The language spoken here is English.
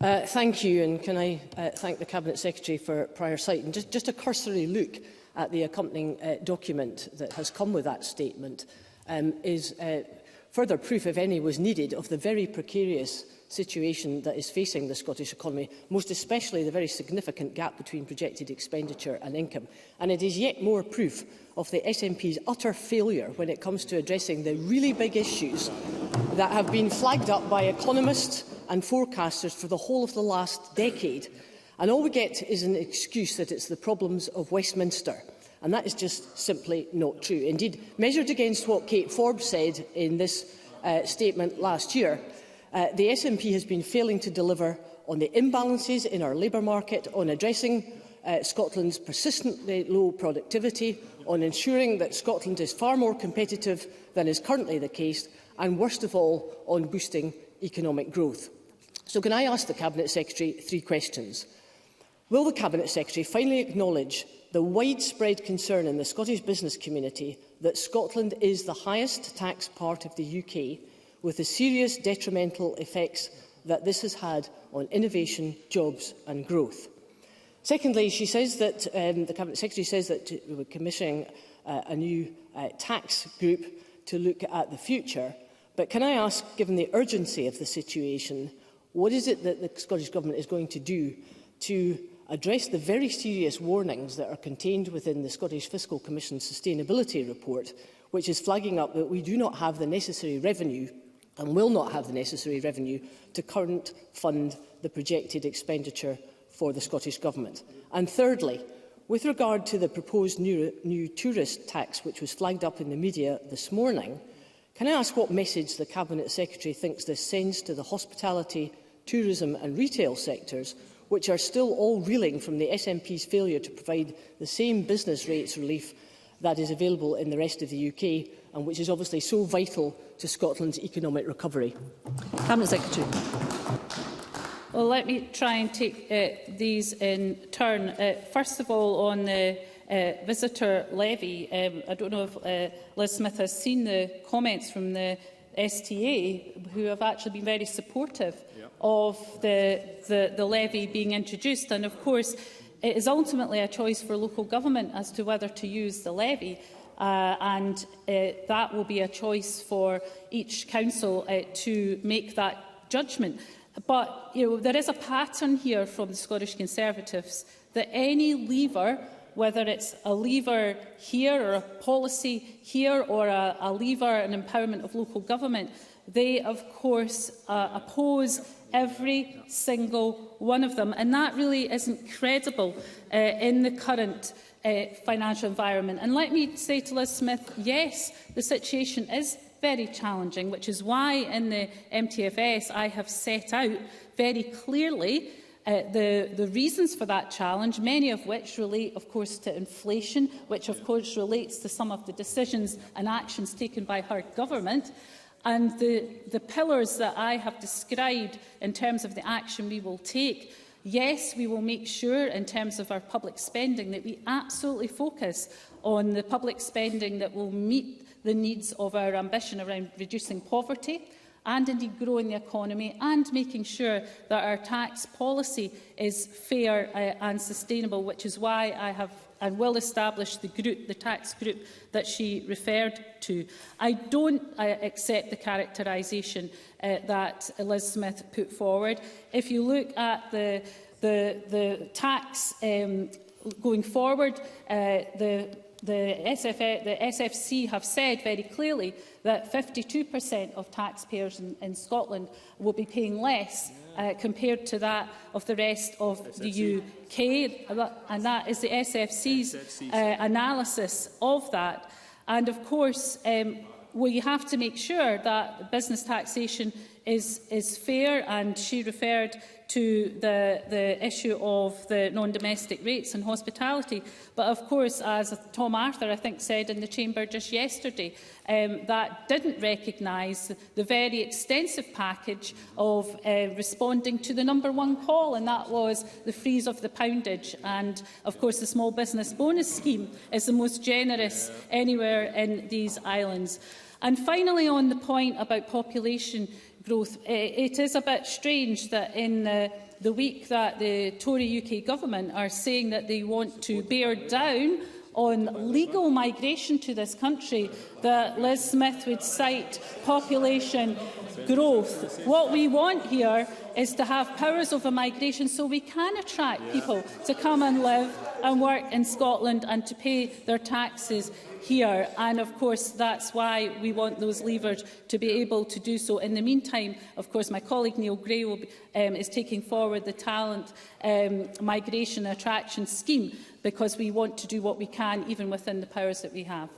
Thank you, and can I thank the Cabinet Secretary for prior sight. And just a cursory look at the accompanying document that has come with that statement is further proof, if any was needed, of the very precarious situation that is facing the Scottish economy, most especially the very significant gap between projected expenditure and income. And it is yet more proof of the SNP's utter failure when it comes to addressing the really big issues that have been flagged up by economists and forecasters for the whole of the last decade. And all we get is an excuse that it's the problems of Westminster. And that is just simply not true. Indeed, measured against what Kate Forbes said in this statement last year, the SNP has been failing to deliver on the imbalances in our labour market, on addressing Scotland's persistently low productivity, on ensuring that Scotland is far more competitive than is currently the case, and worst of all, on boosting economic growth. So can I ask the Cabinet Secretary 3 questions? Will the Cabinet Secretary finally acknowledge the widespread concern in the Scottish business community that Scotland is the highest tax part of the UK, with the serious detrimental effects that this has had on innovation, jobs and growth? Secondly, she says that the Cabinet Secretary says that we're commissioning a new tax group to look at the future. But can I ask, given the urgency of the situation, what is it that the Scottish Government is going to do to address the very serious warnings that are contained within the Scottish Fiscal Commission's Sustainability Report, which is flagging up that we do not have the necessary revenue and will not have the necessary revenue to current fund the projected expenditure for the Scottish Government? And thirdly, with regard to the proposed new tourist tax, which was flagged up in the media this morning, can I ask what message the Cabinet Secretary thinks this sends to the hospitality, tourism and retail sectors, which are still all reeling from the SNP's failure to provide the same business rates relief that is available in the rest of the UK, and which is obviously so vital to Scotland's economic recovery? Cabinet Secretary. Well, let me try and take these in turn. First of all, on the visitor levy, I don't know if Liz Smith has seen the comments from the STA, who have actually been very supportive of the levy being introduced. And of course, it is ultimately a choice for local government as to whether to use the levy. And that will be a choice for each council to make that judgment. But there is a pattern here from the Scottish Conservatives that any lever, whether it's a lever here or a policy here or a lever and empowerment of local government, they of course oppose every single one of them. And that really isn't credible in the current financial environment. And let me say to Liz Smith, yes, the situation is very challenging, which is why in the MTFS I have set out very clearly the reasons for that challenge, many of which relate, of course, to inflation, which, of course, relates to some of the decisions and actions taken by her government. And the pillars that I have described in terms of the action we will take, yes, we will make sure in terms of our public spending that we absolutely focus on the public spending that will meet the needs of our ambition around reducing poverty and indeed growing the economy, and making sure that our tax policy is fair and sustainable, which is why I have and will establish the tax group that she referred to. I don't accept the characterisation that Liz Smith put forward. If you look at the tax going forward, the SFC have said very clearly that 52% of taxpayers in Scotland will be paying less compared to that of the rest of the UK. And that is the SFC's analysis of that. And of course, we have to make sure that business taxation is fair, and she referred to the issue of the non-domestic rates in hospitality. But of course, as Tom Arthur, I think, said in the Chamber just yesterday, that didn't recognise the very extensive package of responding to the #1 call, and that was the freeze of the poundage. And of course, the small business bonus scheme is the most generous anywhere in these islands. And finally, on the point about population growth. It is a bit strange that in the week that the Tory UK government are saying that they want to bear down on legal migration to this country, that Liz Smith would cite population growth. What we want here is to have powers over migration so we can attract people to come and live and work in Scotland and to pay their taxes here. And of course, that's why we want those levers to be able to do so. In the meantime, of course, my colleague Neil Gray is taking forward the talent migration attraction scheme, because we want to do what we can, even within the powers that we have.